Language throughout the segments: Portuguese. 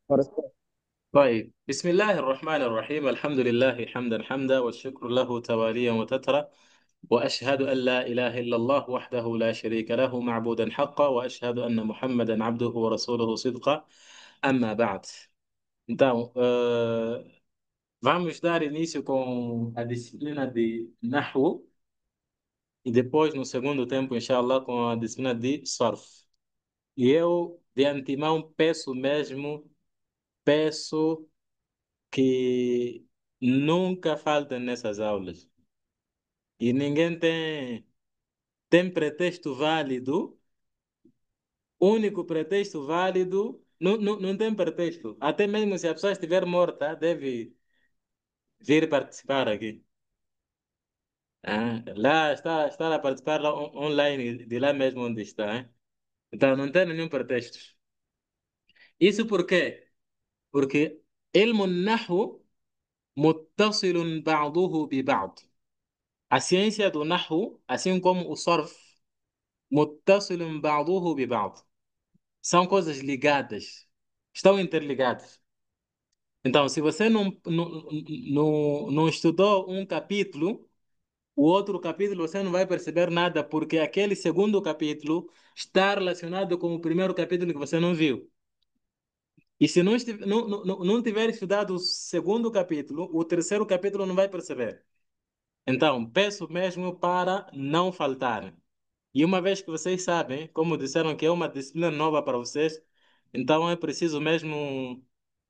فرق. طيب، بسم الله الرحمن الرحيم. الحمد لله حمدا حمدا، والشكر له تواليا وتترى. وأشهد أن لا إله إلا الله وحده لا شريك له معبودا حقا، وأشهد أن محمدا عبده ورسوله صدقا. أما بعد. Então, vamos dar início com a disciplina de Nahwu e depois, no segundo tempo, inshallah, com a disciplina de Sarf. E eu, de antemão, peço que nunca faltem nessas aulas. E ninguém tem pretexto válido, único pretexto válido, não tem pretexto. Até mesmo se a pessoa estiver morta, deve vir participar aqui. Ah, lá está a participar lá online, de lá mesmo onde está. Hein? Então não tem nenhum pretexto. Isso por quê? Porque علم النحو متصل بعضه ببعض. A ciência do Nahu, assim como o Sarf, متصل بعضه ببعض. São coisas ligadas, estão interligadas. Então, se você não estudou um capítulo, o outro capítulo você não vai perceber nada, porque aquele segundo capítulo está relacionado com o primeiro capítulo que você não viu. E se não tiver estudado o segundo capítulo, o terceiro capítulo não vai perceber. Então, peço mesmo para não faltar. E uma vez que vocês sabem, como disseram que é uma disciplina nova para vocês, então é preciso mesmo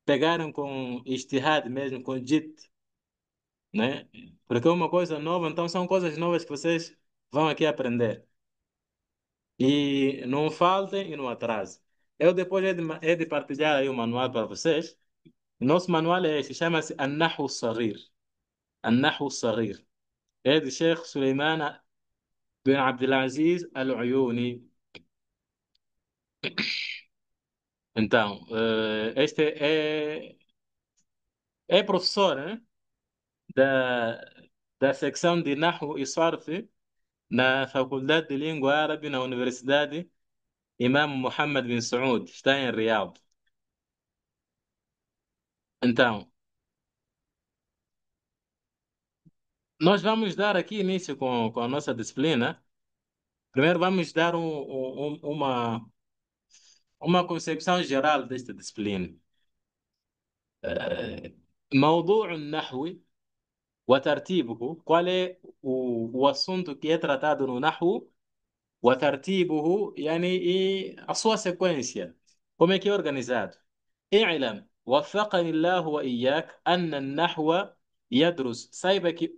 pegarem com ijtihad mesmo, com jit, né? Porque é uma coisa nova, então são coisas novas que vocês vão aqui aprender. E não faltem e não atrasem. Eu depois hei de partilhar aí o manual para vocês. Nosso manual é esse, chama-se An-Nahwu Saghir. An-Nahwu Saghir. É de Sheikh Suleiman bin Abdulaziz Al-Uyuni. Então, este é professor, né, da, da secção de Nahwu e Sarf na Faculdade de Língua Árabe na Universidade Imam Muhammad bin Saud, está em Riyadh. Então, nós vamos dar aqui início com a nossa disciplina. Primeiro, vamos dar uma concepção geral desta disciplina. موضوع النحو وترتيبه. Qual é o assunto que é tratado no Nahwu? وترتيبه يعني a sua sequência. Como é que é organizado? اعلم وفقني الله وإياك أن النحو يدرس سايبك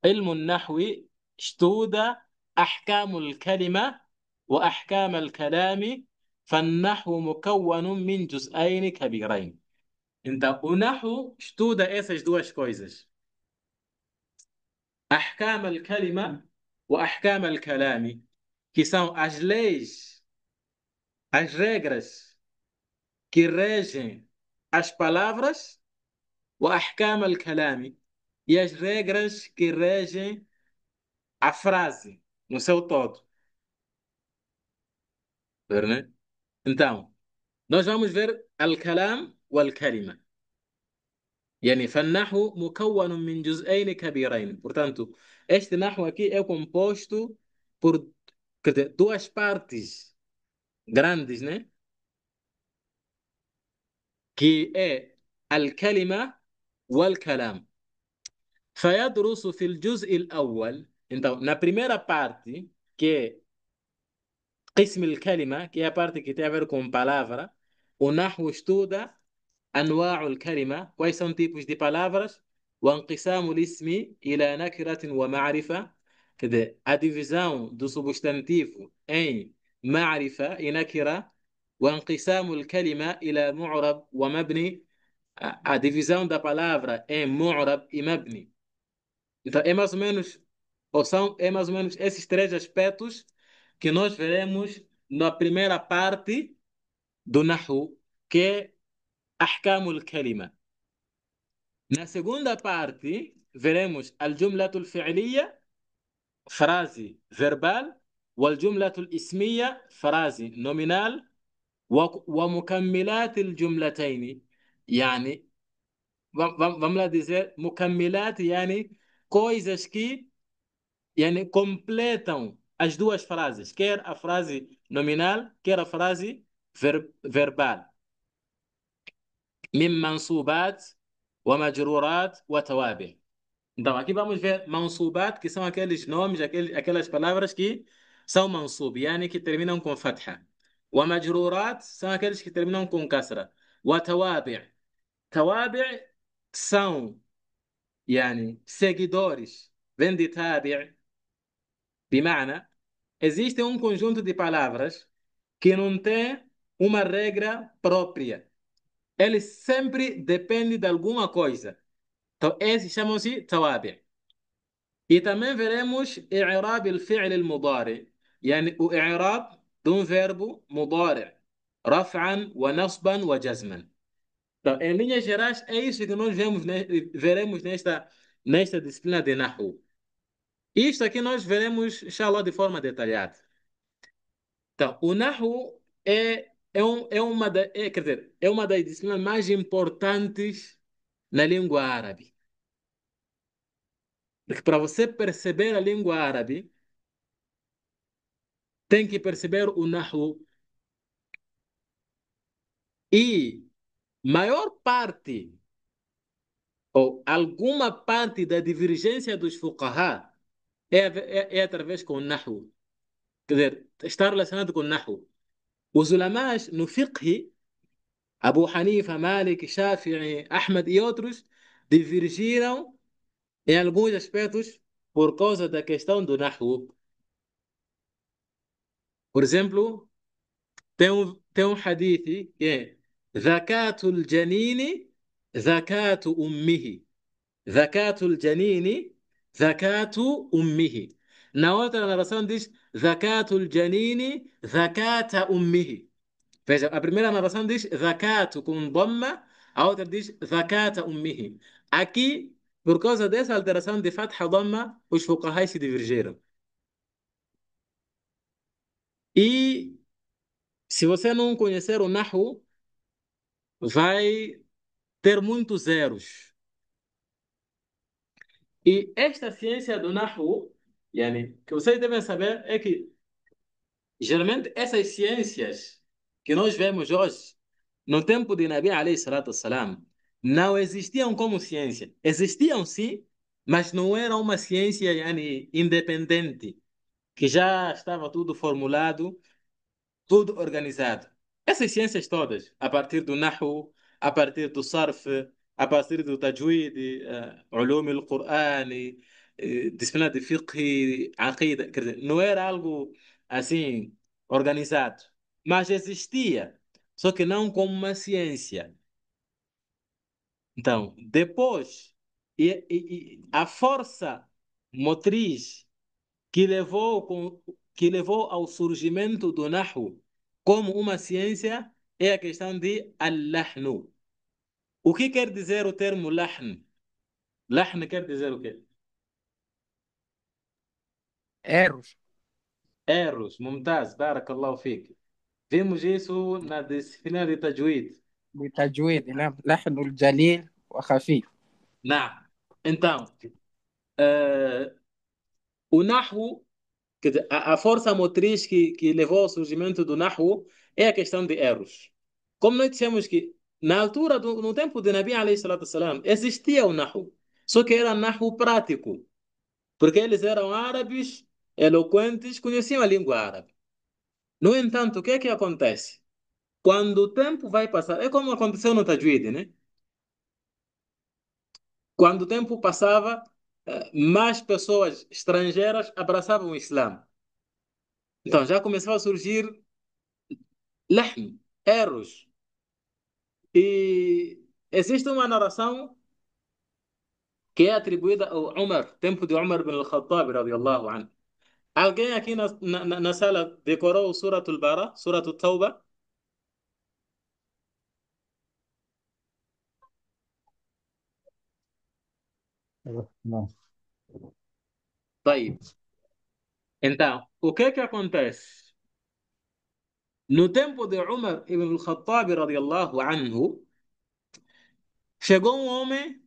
علم النحو اشتود أحكام الكلمة وأحكام الكلام. فالنحو مكون من جزئين كبيرين. Então, o Nahu estuda essas duas coisas: أحكام الكلمة وأحكام الكلام, que são as leis, as regras que regem as palavras, وأحكام الكلام, e as regras que regem a frase no seu todo. Ver, né? Então, nós vamos ver الكلام والكلمة. يعني فالنحو مكون من جزئين كبيرين. Portanto, este nahwu aqui é composto por, quer dizer, duas partes grandes, né? Que é الكلمة والكلام. فيدرس في الجزء الأول. Então, na primeira parte, que é قسم الكلمة, que é a parte que tem a ver com palavra, o nahwu estuda أنواع الكلمة, quais são tipos de palavras, وانقسام الاسم إلى نكرة ومعرفة, quer dizer, a divisão do substantivo em معرفة e nakira, وانقسام الكلمة إلى معرب ومبني, a divisão da palavra em معرب e mabni. Então, é mais ou menos, é mais ou menos esses três aspectos que nós veremos na primeira parte do Nahu, que é أحكام الكلمة. Na segunda parte, veremos al-jumlatul fi'liya, frase verbal, wal-jumlatul ismiya, frase nominal, ومكملات الجملتين يعني vamos lá dizer mukammilat yani coisas que yani completam as duas frases, quer a frase nominal, quer a frase verbal. من منصوبات ومجرورات وتوابع. Então, aqui vamos ver mansubat, que são aqueles nomes, aquelas palavras que são mansub, yani que terminam com fatha. Wa majrurat são aqueles que terminam com kasra. Wa tawabi'. Tawabi' são, yani, seguidores. Vem de tabi', bima'na. Existe um conjunto de palavras que não tem uma regra própria. Ele sempre depende de alguma coisa. Então, esses chamam-se tawabi'. E também veremos i'rab al-fi'l al-mudari, يعني o i'rab de um verbo mudari, raf'an wa nasban wa jazman. Então, em linhas gerais, é isso que nós veremos nesta disciplina de Nahu. Isto aqui nós veremos, inshallah, de forma detalhada. Então, o Nahu quer dizer, é uma das disciplinas mais importantes na língua árabe. Porque para você perceber a língua árabe, tem que perceber o Nahu. E maior parte, ou alguma parte da divergência dos fuqaha é através com o Nahu. Quer dizer, está relacionado com o Nahu. Os ulamás no fiqh, Abu Hanifa, Malik, Shafi'i, Ahmed e outros, divergiram em alguns aspectos por causa da questão do Nahu. Por exemplo, tem um hadith que é Zakatul Janini, Zakatu Ummihi. Zakatul Janini, Zakatu Ummihi. Na outra narração diz Zakatul Janini, Zakata Ummihi. Veja, a primeira narração diz Zakatu com dhamma, a outra diz Zakata Ummihi. Aqui, por causa dessa alteração de fatha dhamma, os fuqahais se divergiram. E se você não conhecer o Nahu, vai ter muitos erros. E esta ciência do Nahu, yani, que vocês devem saber é que geralmente essas ciências que nós vemos hoje, no tempo de Nabi alayhi salatu salam, não existiam como ciência. Existiam sim, mas não era uma ciência yani, independente, que já estava tudo formulado, tudo organizado. Essas ciências todas, a partir do Nahu, a partir do Sarf, a partir do Tajwid, Ulum al-Quran, disciplina de Fiqh, Aqida, quer dizer, não era algo assim organizado, mas existia, só que não como uma ciência. Então, depois, a força motriz que que levou ao surgimento do Nahu como uma ciência é a questão de al-lahnu. O que quer dizer o termo lahn? Lahn quer dizer o quê? Erros Erros, mumtaz, barakallahu fik. Vimos isso na disciplina de Tajwid. بتجويد نعم لحن الجليل وخفيف. Não. Então, eh, o Nahu, quer dizer, a força motriz que levou ao surgimento do Nahu é a questão de erros. Como nós dissemos que na altura, no tempo de Nabi alayhi salatu salam, existia o Nahu, só que era Nahu prático, porque eles eram árabes, eloquentes, conheciam a língua árabe. No entanto, o que é que acontece? Quando o tempo vai passar, é como aconteceu no Tajwid, né? Quando o tempo passava, mais pessoas estrangeiras abraçavam o Islã. Então já começou a surgir lahn, erros. E existe uma narração que é atribuída ao Umar, tempo de Umar bin al-Khattab, radiyallahu anhu. Alguém aqui na sala decorou o Suratul Bara, Suratul Tauba? Não. طيب. Então, o que é que acontece? No tempo de Umar ibn al-Khattab radiyallahu anhu, chegou um homem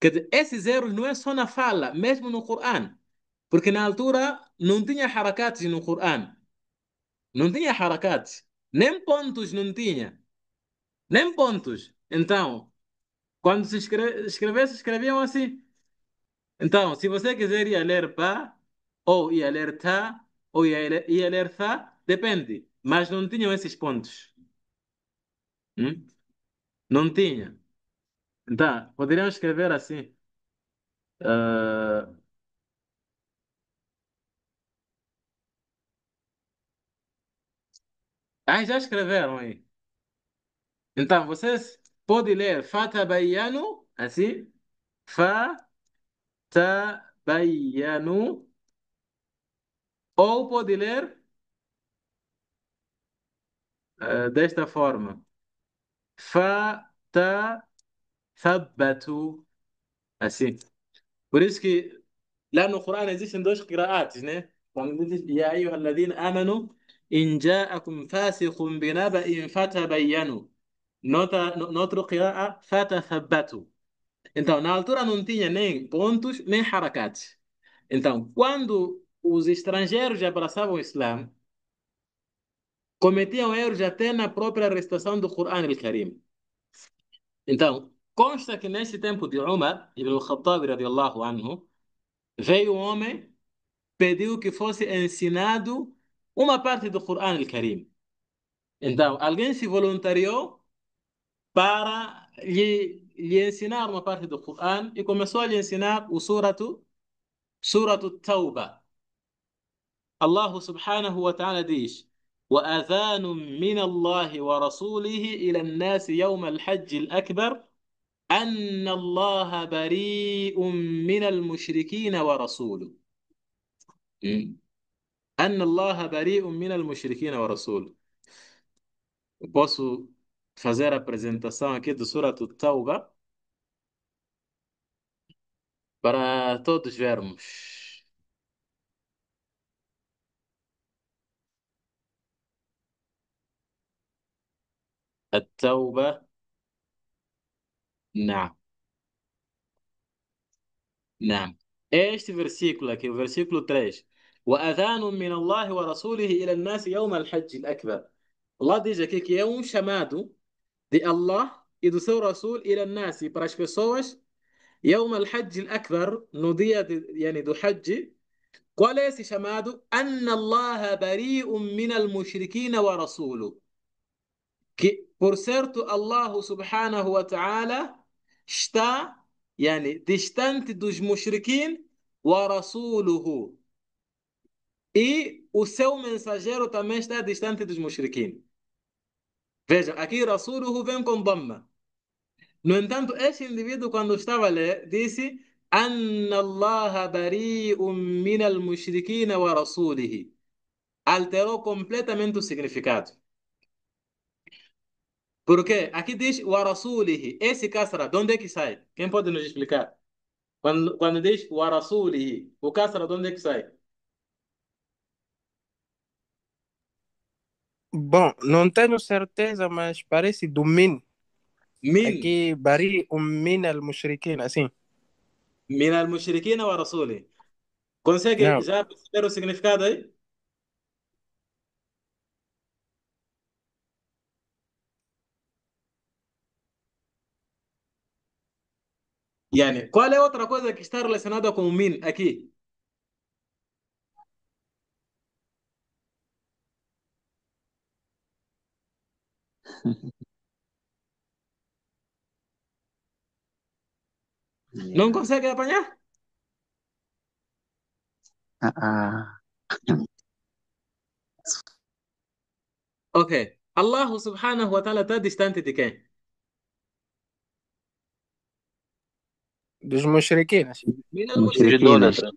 que esses erros não é só na fala, mesmo no Coran. Porque na altura não tinha harakat no Coran. Não tinha harakat. Nem pontos não tinha. Nem pontos. Então, quando se escrevesse, escreviam assim. Então, se você quiser ir ler pá, ou ia ler tá, ou ia ler thá, depende. Mas não tinham esses pontos. Hum? Não tinha. Então, poderiam escrever assim. ah, já escreveram aí. Então, vocês podem ler Fatabayanu, assim. Fatabayanu. Ou pode ler desta forma. Fatathabbatu. Assim. Por isso que lá no Corão existem dois qira'ats, né? Quando diz Ya ayyuhalladhina amanu in ja'akum fasiqun binaba'in fatabayyanu. Noutra qira'a fatathabbatu. Então, na altura não tinha nem pontos, nem harakat. Então, quando os estrangeiros abraçavam o Islã, cometiam erros até na própria recitação do Corão al-Karim. Então, consta que nesse tempo de Umar ibn al-Khattab radiyallahu anhu, veio um homem, pediu que fosse ensinado uma parte do Corão al-Karim. Então, alguém se voluntariou para lhe ensinar uma parte do Corão e começou a lhe ensinar o suratu Tauba. الله سبحانه وتعالى ديش وأذان من الله ورسوله إلى الناس يوم الحج الأكبر أن الله بريء من المشركين ورسوله. م. أن الله بريء من المشركين ورسوله. Posso fazer a apresentação aqui do Surah Tauba para todos vermos. التوبة. نعم. نعم. Este versículo aqui, o versículo 3. وأذان من الله ورسوله إلى الناس يوم الحج الأكبر. Allah diz aqui que é um chamado de Allah e do seu Rasul إلى الناس para as pessoas يوم الحج الأكبر no dia يعني do Hajj. Qual é esse chamado? أن الله بريء من المشركين ورسوله. Que, por certo, Allah subhanahu wa ta'ala está يعني, distante dos mushrikin wa rasuluhu. E o seu mensageiro também está distante dos mushrikin. Veja, aqui rasuluhu vem com dhamma. No entanto, este indivíduo, quando estava a ler, disse أن الله بريء من المشركين ورسوله. Alterou completamente o significado. Porque aqui diz wa rasulihi. Esse kasra, de onde é que sai? Quem pode nos explicar? Quando diz wa rasulihi, o kasra, de onde é que sai? Bom, não tenho certeza, mas parece do min. Min. Aqui, bari min al-mushrikin, assim. Min al-mushrikina wa rasulihi. Consegue Não. já perceber o significado aí? Yani, qual é outra coisa que está relacionada com o min aqui? Não Yeah. consegue apanhar? Ah, Ok. Allah subhanahu wa ta'ala está distante de quem? Dos mushrikin, assim. Min Dos al-mushrikin. idólatras.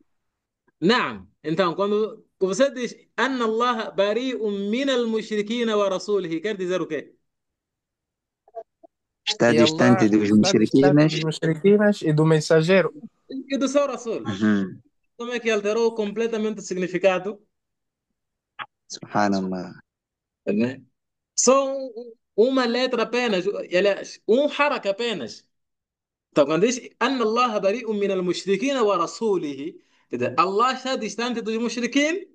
Naam. Então, quando você diz Anna Allah bari'un min al-mushrikina wa rasulihi, quer dizer o quê? está E distante Allah dos está distante mushrikinas. dos mushrikinas e do mensageiro. E do seu Rasul. Uhum. Como é que alterou completamente o significado? Subhanallah. né? Só uma letra apenas, aliás, um haraka apenas. Então, quando diz Anna Allah bari'un min al-mushrikin wa rasulihi, quer dizer, Allah está distante dos mushrikin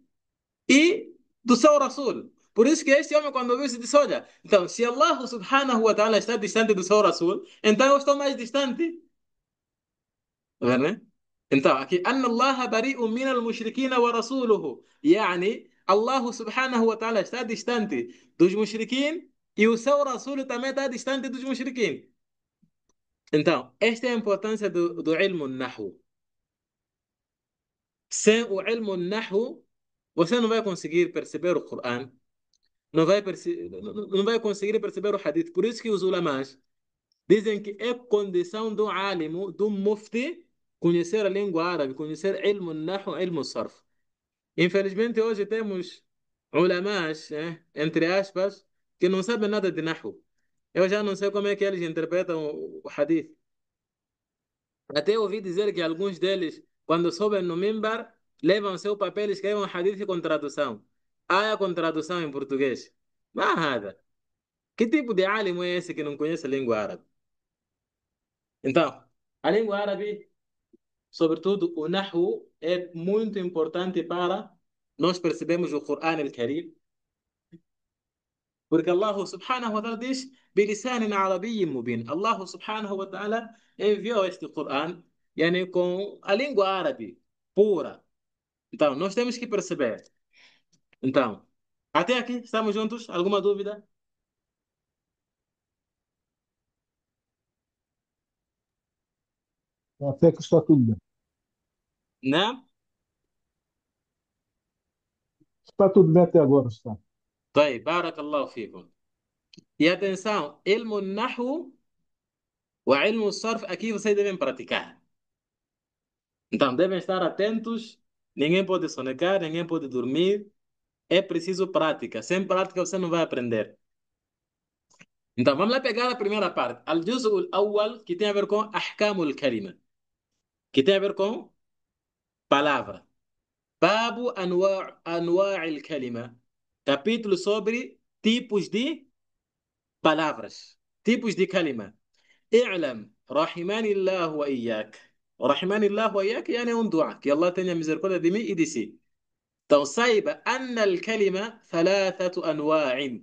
e do seu Rasul. Por isso que este homem, quando ouviu isso, disse: Olha, então, se Allah subhanahu wa ta'ala está distante do seu Rasul, então eu estou mais distante. Tá vendo, né? Então, aqui, أن الله بريء من المشركين ورسوله. يعني, Allah subhanahu wa ta'ala está distante dos mushrikin e o seu Rasul também está distante dos mushrikin. Então, esta é a importância do ilmo nahu. Sem o ilmo nahu, você não vai conseguir perceber o Coran, não vai conseguir perceber o Hadith. Por isso que os ulamás dizem que é condição do alimo, do mufti, conhecer a língua árabe, conhecer ilmo nahu, ilmo sarf. Infelizmente, hoje temos ulamás, entre aspas, que não sabem nada de nahu. Eu já não sei como é que eles interpretam o Hadith. Até ouvi dizer que alguns deles, quando sobem no mimbar, levam seu papel e escrevem hadith com tradução. Aya com tradução em português. Mas nada. Que tipo de alim é esse que não conhece a língua árabe? Então, a língua árabe, sobretudo o Nahu, é muito importante para nós percebermos o Coran al-Karim, porque Allah subhanahu wa ta'ala diz bilisanin arabiyyin mubin. Allah subhanahu wa ta'ala enviou este Coran, yani, com a língua árabe pura. Então, nós temos que perceber. Então, até aqui, estamos juntos? Alguma dúvida? Até que está tudo bem. Não? Está tudo bem até agora, está. طيب, barakallahu fikum. E atenção, ilmu nahu e ilmu sarf aqui vocês devem praticar. Então, devem estar atentos. Ninguém pode sonecar, ninguém pode dormir. É preciso prática. Sem prática você não vai aprender. Então, vamos lá pegar a primeira parte. Al-juz'u al-awwal, que tem a ver com ahkamul kalima, que tem a ver com palavra. Babu anwa'il kalima. Capítulo sobre tipos de palavras. Tipos de kalima. اعلم رحمني الله وإياك. رحمني الله وإياك يعني um dua. Que Allah tenha misericórdia de mim e de si. Então saiba أن الكلمة ثلاثة أنواع.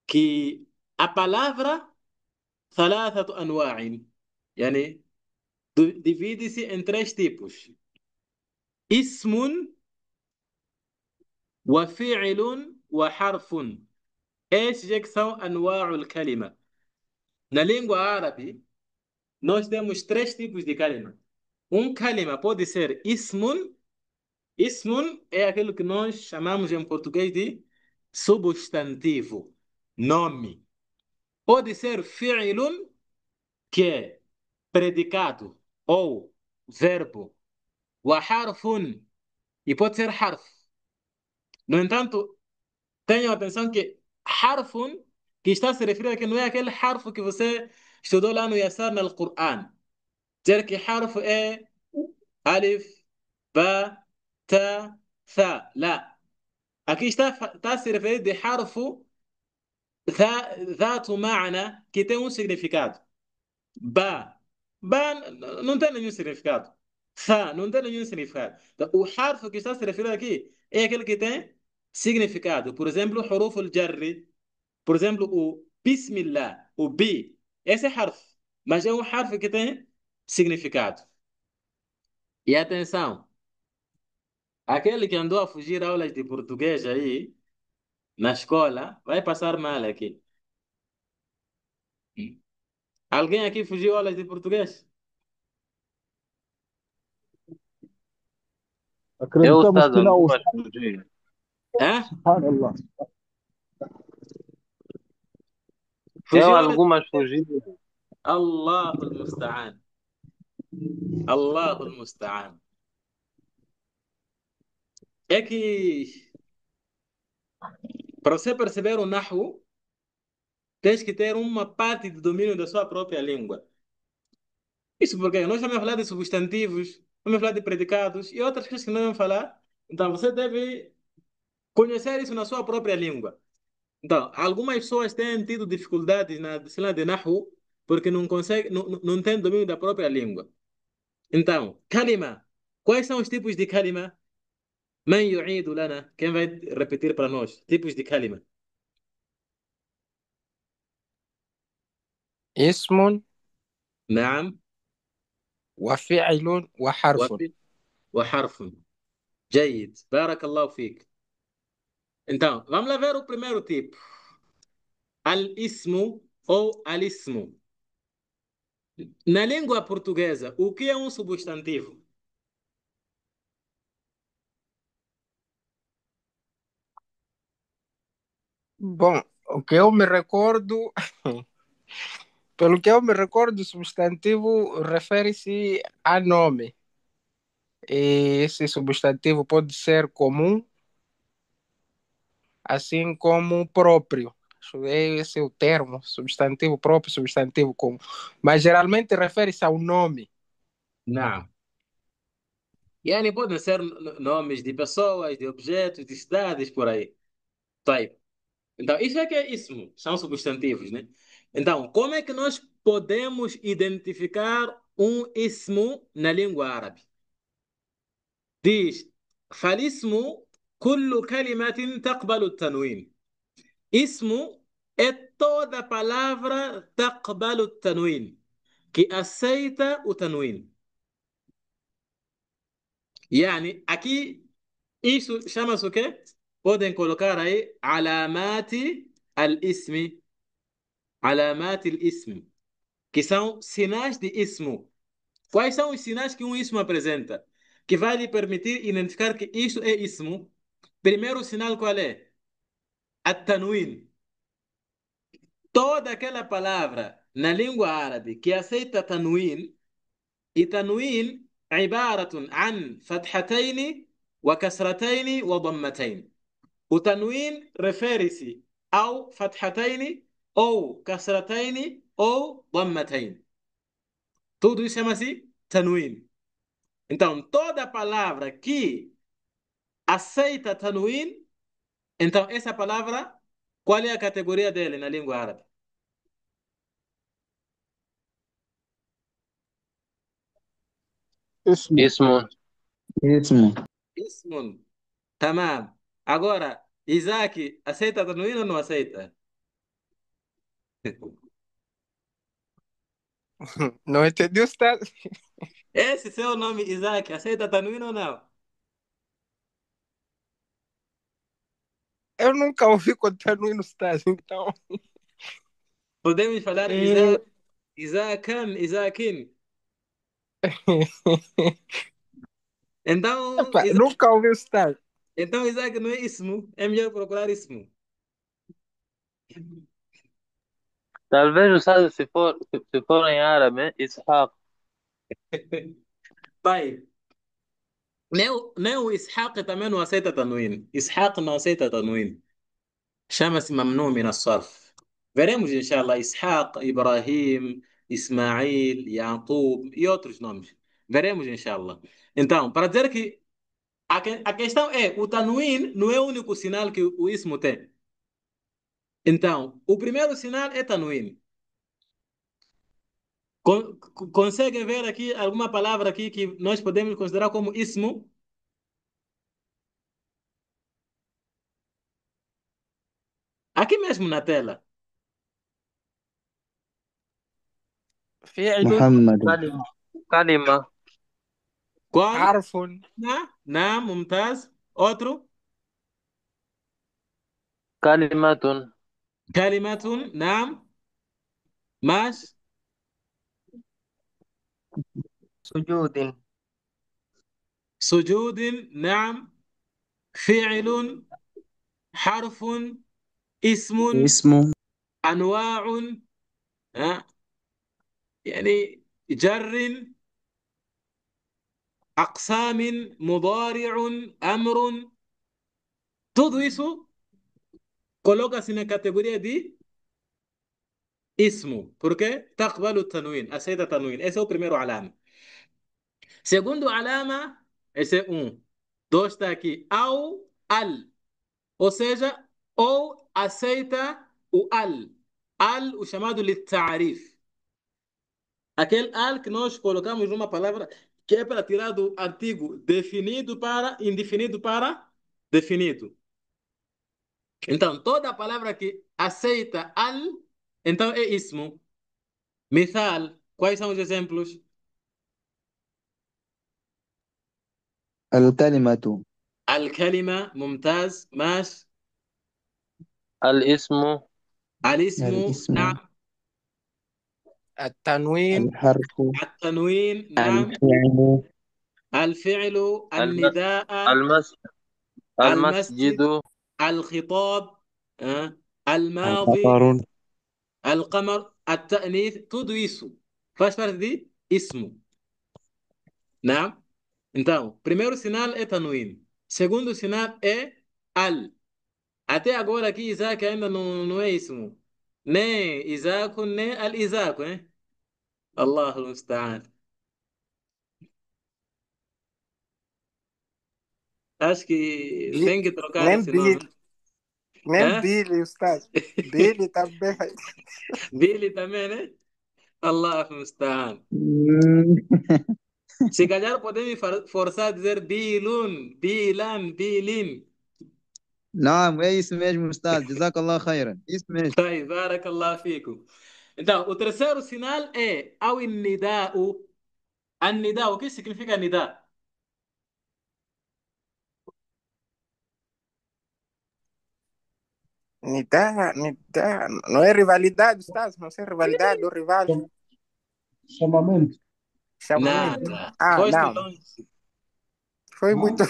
Que a palavra ثلاثة أنواع. يعني divide-se em três tipos. اسم وفعل وحرف. Estes é que são أنواع الكلمة. Na língua árabe, nós temos três tipos de kalima. Um kalima pode ser ismun. Ismun é aquilo que nós chamamos em português de substantivo, nome. Pode ser fi'lun, que é predicado ou verbo. Wa harfun, e pode ser harf. No entanto, tenham atenção que harfun, que está se referindo aqui, não é aquele harfo que você estudou lá no Yassar no Coran. Dizer que harfo é alif, ba, ta, tha. Lá. Aqui está a se referir de harfo ذات معنى que tem um significado. Ba. Ba não tem nenhum significado. Tha não tem nenhum significado. Então, o harfo que está a se referir aqui é aquele que tem significado. Por exemplo, حروف الجر. Por exemplo, o Bismillah, o bi. Esse é harf. Mas é um harf que tem significado. E atenção, aquele que andou a fugir aulas de português aí, na escola, vai passar mal aqui. Alguém aqui fugiu aulas de português? Eu, Acreditamos Ustaz, que não, algumas fugiram. Hã? subhanallah. Eu, Fugiu aulas? algumas fugiram. Allahul Musta'an. Allahul Musta'an. É que, para você perceber o Nahu, tens que ter uma parte de domínio da sua própria língua. Isso porque nós vamos falar de substantivos, vamos falar de predicados e outras coisas que não vamos falar. Então você deve conhecer isso na sua própria língua. Então, algumas pessoas têm tido dificuldades na disciplina de Nahu porque não conseguem, não têm domínio da própria língua. Então, kalima. Quais são os tipos de kalima? من يعيد لنا? Quem vai repetir para nós? Tipos de kalima. اسم نعم. وفعل وحرف. وفي وحرف. جيد. بارك الله فيك. Então, vamos lá ver o primeiro tipo. Al-ismu ou al-ismu. Na língua portuguesa, o que é um substantivo? Bom, o que eu me recordo, pelo que eu me recordo, substantivo refere-se a nome. E esse substantivo pode ser comum, assim como próprio. Esse é o termo, substantivo próprio, substantivo comum. Mas geralmente refere-se ao nome. نعم. يعني podem ser nomes de pessoas, de objetos, de cidades, por aí. طيب. Então, isso é que é ismo, são substantivos, né? Então, como é que nós podemos identificar um ismo na língua árabe? Diz, فالاسم كل كلمة تقبل التنوين. Ismo é toda palavra تقبل التنوين, que aceita o tanwin. يعني aqui isso chama-se o quê? Podem colocar aí علامات الاسم. علامات الاسم, que são sinais de ismo. Quais são os sinais que um ismo apresenta? Que vai lhe permitir identificar que isto é ismo. Primeiro sinal qual é? التنوين. Toda aquela palavra na língua árabe que aceita tanwin, e tanwin عبارة عن فتحتين وكسرتين وضمتين. O tanwin refere-se ao فتحتين ou كسرتين ou ضمتين. Tudo isso chama-se tanwin. Então, toda palavra que aceita tanwin, então essa palavra, qual é a categoria dele na língua árabe? اسمه. اسم. اسمه. Ismun. Tamam. Agora, Isaac, aceita tanwin ou não aceita? Não entendi, Ustaz? Esse seu nome, Isaac, aceita tanwin ou não? Eu nunca ouvi continuar no Ustaz, então. Podemos falar É... Isaac, Isaacan, Isaakin. Então, Epa, Isaac, nunca ouvi o Ustaz. então, Isaac não é ismo. É melhor procurar ismo. talvez usado se for em árabe, إسحاق. Pai, nem o Ishaq também não aceita tanwin. Ishaq não aceita tanwin. Chama-se mamnu min as-sarf. Veremos, inshallah, Ishaq, Ibrahim, Ismail, Yaqub e outros nomes. Veremos, inshallah. Então, para dizer que a questão é, o tanwin não é o único sinal que o ismo tem. Então, o primeiro sinal é tanwin. Conseguem ver aqui alguma palavra aqui que nós podemos considerar como ismo? Aqui mesmo na tela. فعل محمد. كلمة. كلمة. Qual? حرف Na, mumtaz. Outro? كلمة. Kalimatun, naam. Mas, سجود sujudin, naam. Fi'lun, harfun, ismun, اسمه. anwa'un, ah, يعني جر, أقسام, مضارع, أمر. Tudo isso coloca-se na categoria de ismo. Por quê? تقبل التنوين. Aceita tanwin. Esse é o primeiro alama. Segundo alama, esse é um. Dois está aqui. Ao, al. Ou seja, ou aceita o al. Al, o chamado litarif. Aquele al que nós colocamos numa palavra que é para tirar do artigo definido para indefinido para definido. Então, toda palavra que aceita al, então é ismo. Mithal, quais são os exemplos? الكلمة. الكلمة ممتاز ماشي. الاسم. الاسم الاسم. نعم. التنوين. الحرف. التنوين نعم. الفعل. الفعل. الم... النداء. المس... المسجد. المسجد. الخطاب. الماضي. المطر. القمر. التأنيث tudo isso faz parte de ismo. Não? Então, primeiro sinal é tanwin. Segundo sinal é al. Até agora aqui Isaac ainda não é ismo. Nem Isaac, nem al-Isaac, hein? Allahu musta'an. Acho que Bi- tem que trocar Nem esse nome. Billy, nem Hã? Billy, Ustaz. Billy também. Billy também, né? Allahu musta'an. مم. Se calhar podemos forçar a dizer Bilun, Bilan, Bilin. نعم، é isso mesmo, Ustaz. جزاك الله خيرا. Isso mesmo. طيب بارك الله فيكم. Então, o terceiro sinal é ao nidao. An-nida, o que significa nida? Me dá. Não é rivalidade, Ustaz. Não é rivalidade do rival. Chamamento. Chamamento. Nada. Ah, Foste não. longe. Foi muito.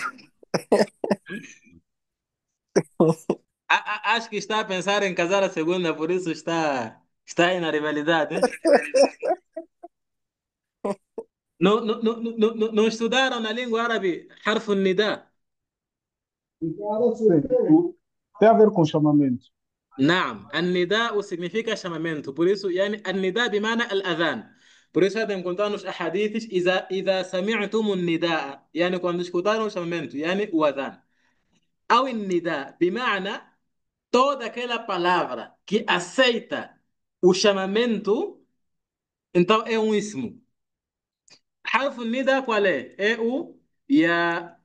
Acho que está a pensar em casar a segunda, por isso está aí na rivalidade, né? Não estudaram na língua árabe harf nida? Tem a ver com chamamento. نعم النداء significa chamamento por isso يعني النداء بمعنى الأذان por isso هذا encontrar nos ahadiths إذا سمعتم النداء يعني quando escutaram o chamamento يعني o adhan أو النداء بمعنى toda aquela palavra que aceita o chamamento então é um ismo حرف النداء qual é o ya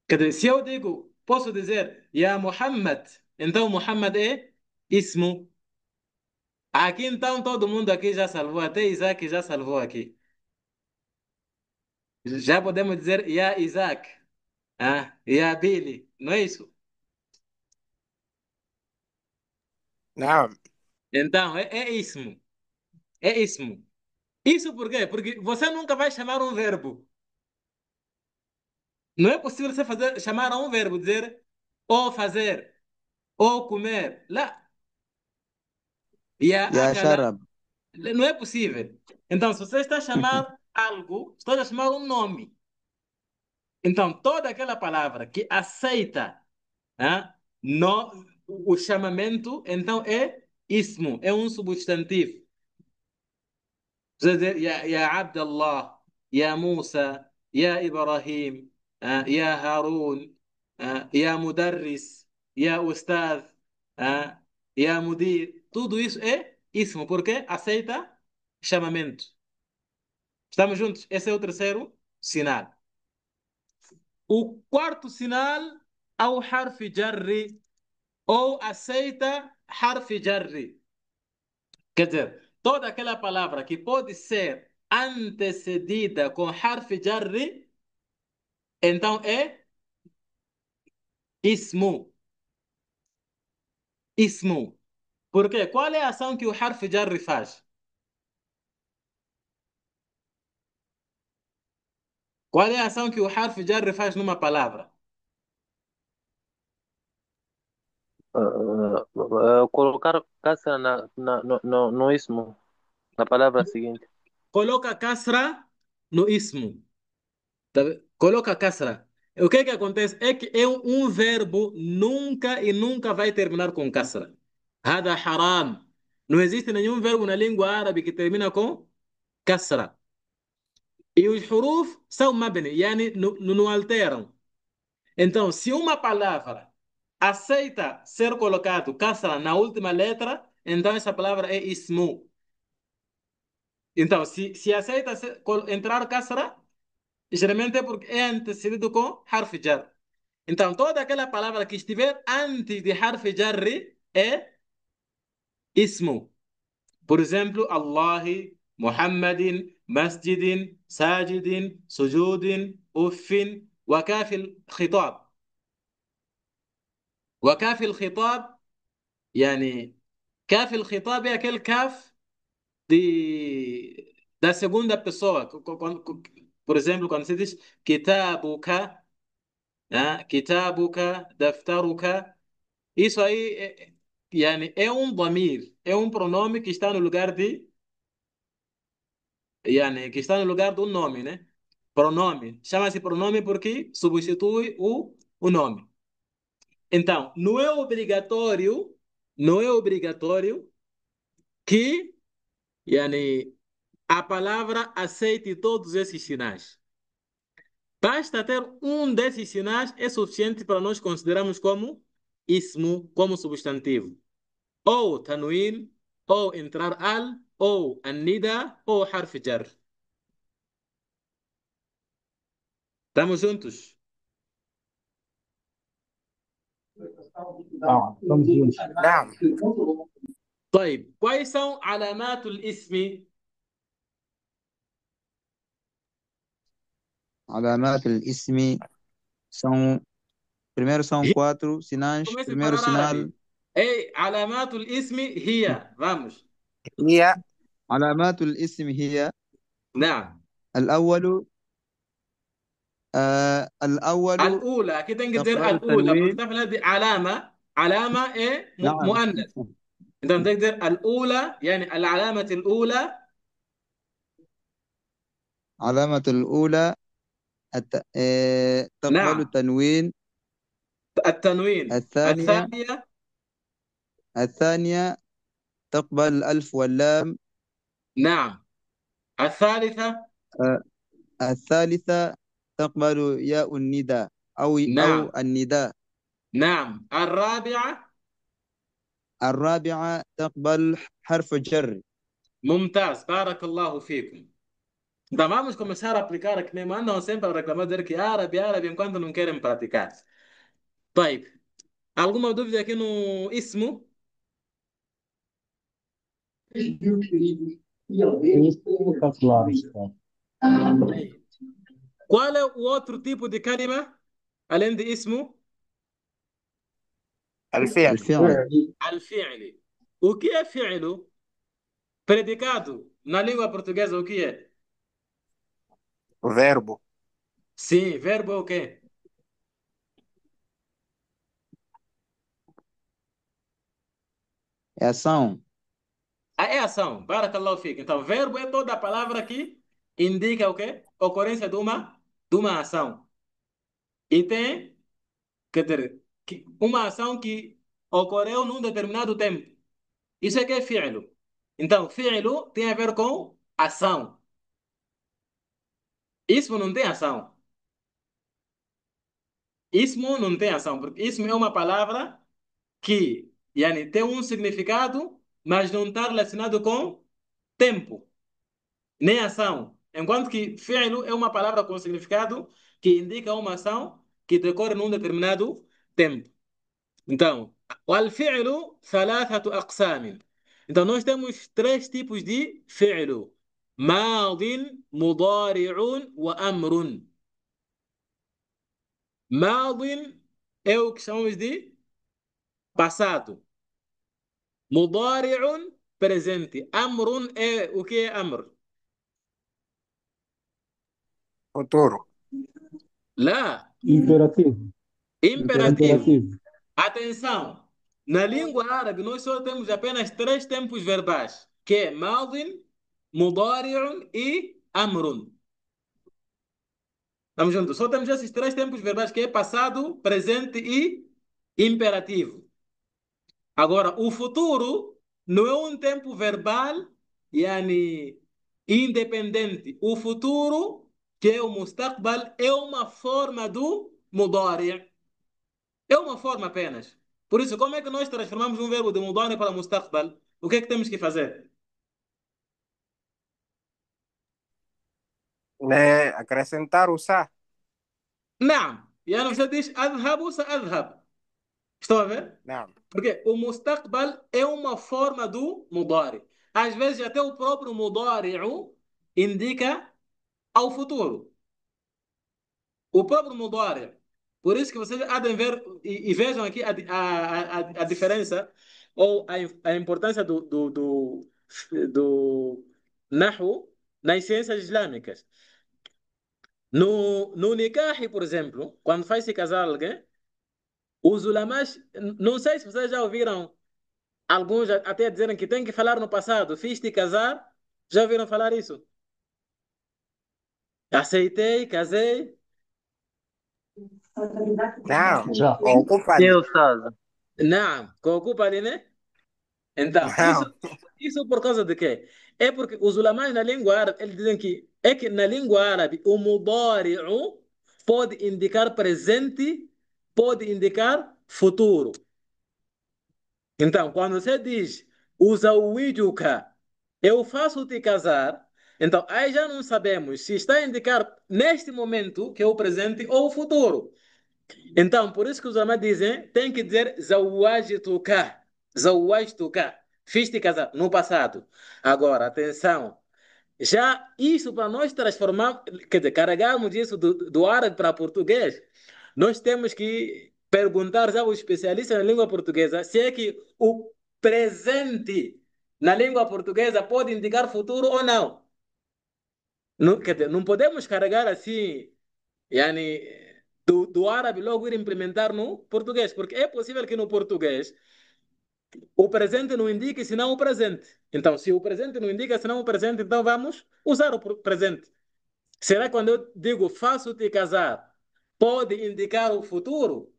quer dizer se eu digo posso dizer ya Muhammad então Muhammad é ismo. Aqui então todo mundo aqui já salvou, até Isaac já salvou aqui. Já podemos dizer Ya Isaac, Ya Billy, não é isso? Não. Então, é ismo, é ismo. Isso por quê? Porque você nunca vai chamar um verbo. Não é possível você chamar a um verbo, dizer ou fazer, ou comer. Lá, Ya يا Akala, شرب. não é possível. Então, se você está a chamar algo, está a chamar um nome. Então, toda aquela palavra que aceita no, o chamamento, então, é ismo, é um substantivo. Você dizer, ya Abdallah, ya Musa, ya Ibrahim, ya Harun, ya Mudarris, ya Ustad, ya Mudir. Tudo isso é ismo, porque aceita chamamento. Estamos juntos? Esse é o terceiro sinal. O quarto sinal, ao harf jarri, ou aceita harf jarri. Quer dizer, toda aquela palavra que pode ser antecedida com harf jarri, então é ismu. Ismu. Por quê? Qual é a ação que o harf jarri faz? Qual é a ação que o harf jarri faz numa palavra? colocar casra no ismo, na palavra seguinte. Coloca kasra no ismo. Tá vendo? Coloca kasra. O que que acontece é que é um verbo nunca e nunca vai terminar com kasra. Hada haram. Não existe nenhum verbo na língua árabe que termina com kasra. E os huruf são mabni, yani não alteram. Então, se uma palavra aceita ser colocado kasra na última letra, então essa palavra é ismu. Então, se aceita entrar kasra, geralmente é porque é antecedido com harf jar. Então, toda aquela palavra que estiver antes de harf jar é ismu. Por exemplo, Allahi, Muhammadin, Masjidin, Sajidin, Sujudin, Uffin, وكاف الخطاب. وكاف الخطاب يعني كاف الخطاب é aquele kaf da segunda pessoa. Por exemplo, quando se diz kitabuka, né? Kitabuka, daftaruka, isso aí yani, é um damir, é um pronome que está no lugar de, yani, que está no lugar do nome, né? Pronome. Chama-se pronome porque substitui o nome. Então, não é obrigatório que yani, a palavra aceite todos esses sinais. Basta ter um desses sinais é suficiente para nós considerarmos como ismo, como substantivo. Ou tanwin, ou entrar al, ou anida, ou harf jar. Estamos juntos? estamos juntos. نعم. طيب, quais são علامات الاسم؟ علامات الاسم são, primeiro são 4 sinais. Comece a Primeiro falar sinal, árabe. Ei, علامات الاسم هي. Vamos. هي علامات الاسم هي نعم. الأول الأول الأولى كده نقدر تقبل الأولى porque التنوين. está falando de علامة إيه نعم. مؤنث. إذا نقدر الأولى يعني العلامة الأولى. علامة الأولى تقبل نعم. التنوين. التنوين. الثانية الثانية. الثانية تقبل الألف واللام. نعم. الثالثة. آه، الثالثة تقبل ياء النداء أو نعم. النداء. نعم. الرابعة. الرابعة تقبل حرف جر. ممتاز, بارك الله فيكم. Então vamos começar a aplicar aqui, me mandam sempre a reclamar dizer que árabe, árabe, enquanto não querem praticar. طيب, alguma dúvida aqui no ismo? Isso está claro, está. Qual é o outro tipo de kalima além de ismo? الفعل. الفعل. Al-fi'li. O que é fi'lu? Predicado. Na língua portuguesa, o que é? verbo. Sim, verbo é o quê? É ação. É ação. Barakallahu fik. Então, verbo é toda a palavra que indica o quê? Ocorrência de uma ação. E tem, quer dizer, uma ação que ocorreu num determinado tempo. Isso é que é fi'lu. Então, fi'lu tem a ver com ação. Ismo não tem ação. Ismo não tem ação, porque ismo é uma palavra que yani, tem um significado, mas não está relacionado com tempo, nem ação. Enquanto que fi'lu é uma palavra com significado que indica uma ação que decorre num determinado tempo. Então, al-fi'lu thalathatu aqsamin. Então, nós temos três tipos de fi'lu. Madin, mudari'un wa amrun. Madin é o que chamamos de passado. Mudari'un, presente. Amrun é o que é amr? futuro. Lá, Imperativo. imperativo. Imperativo. Atenção, na língua árabe nós só temos apenas três tempos verbais, que é madin, mudari'un e amrun. Estamos juntos? Só temos esses três tempos verbais, que é passado, presente e imperativo. Agora, o futuro não é um tempo verbal, yani, independente. O futuro, que é o mustaqbal, é uma forma do mudari'. É uma forma apenas. Por isso, como é que nós transformamos um verbo de mudar para mustaqbal? O que é que temos que fazer? É, acrescentar o sa. Não. يعني você diz أذهب سأذهب. Estão a ver? Não. Porque o mustaqbal é uma forma do mudari. Às vezes até o próprio mudari'u indica ao futuro. O próprio mudari. Por isso que vocês há de ver e vejam aqui a diferença ou a importância do Nahu nas ciências islâmicas. No nikah, por exemplo, quando faz se casar alguém, os ulamás, não sei se vocês já ouviram alguns até dizerem que tem que falar no passado, fiz-te casar, já ouviram falar isso? Aceitei, casei. Não. Já. Ocupa Sim, ali. Ustaz. Não, com a culpa ali, né? Então, Não. isso por causa de quê? É porque os ulamás na língua árabe, eles dizem que é que na língua árabe o mudari'u pode indicar presente, pode indicar futuro. Então, quando você diz usa o iduka, eu faço-te casar, então aí já não sabemos se está a indicar neste momento, que é o presente, ou o futuro. Então, por isso que os alemães dizem, tem que dizer zawajtuka, zawajtuka, fiz-te casar, no passado. Agora, atenção, já isso para nós transformar, quer dizer, carregarmos isso do árabe para português, nós temos que perguntar já aos especialistas na língua portuguesa se é que o presente na língua portuguesa pode indicar futuro ou não. Não, quer dizer, não podemos carregar assim, yani, do árabe logo ir implementar no português, porque é possível que no português o presente não indique senão o presente. Então, se o presente não indica senão o presente, então vamos usar o presente. Será que quando eu digo faço-te casar, pode indicar o futuro?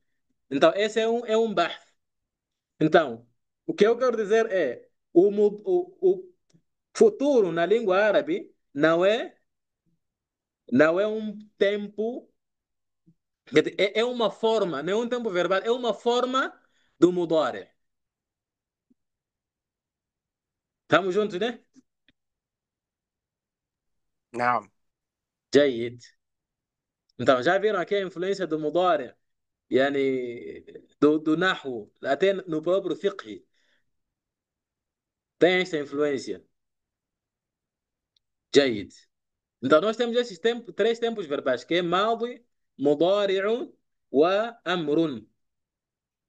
Então, esse é um bahth. Então, o que eu quero dizer é, o futuro na língua árabe não é um tempo, é uma forma, não é um tempo verbal, é uma forma do mudare. Estamos juntos, né? Não. جيد. Então, já viram aqui a influência do mudare? Yani, do Nahu, até no próprio fiqh, tem esta influência. جيد. Então, nós temos esses três tempos verbais, que é madi, mudari'un e amrun.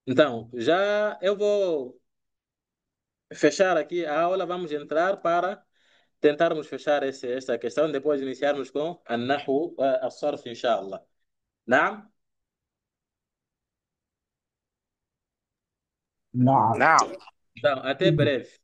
Então, já eu vou fechar aqui a aula, vamos entrar para tentarmos fechar esta questão, depois iniciarmos com a nahu e a sarf, inshallah. Naam? نعم. Não. Então, até breve.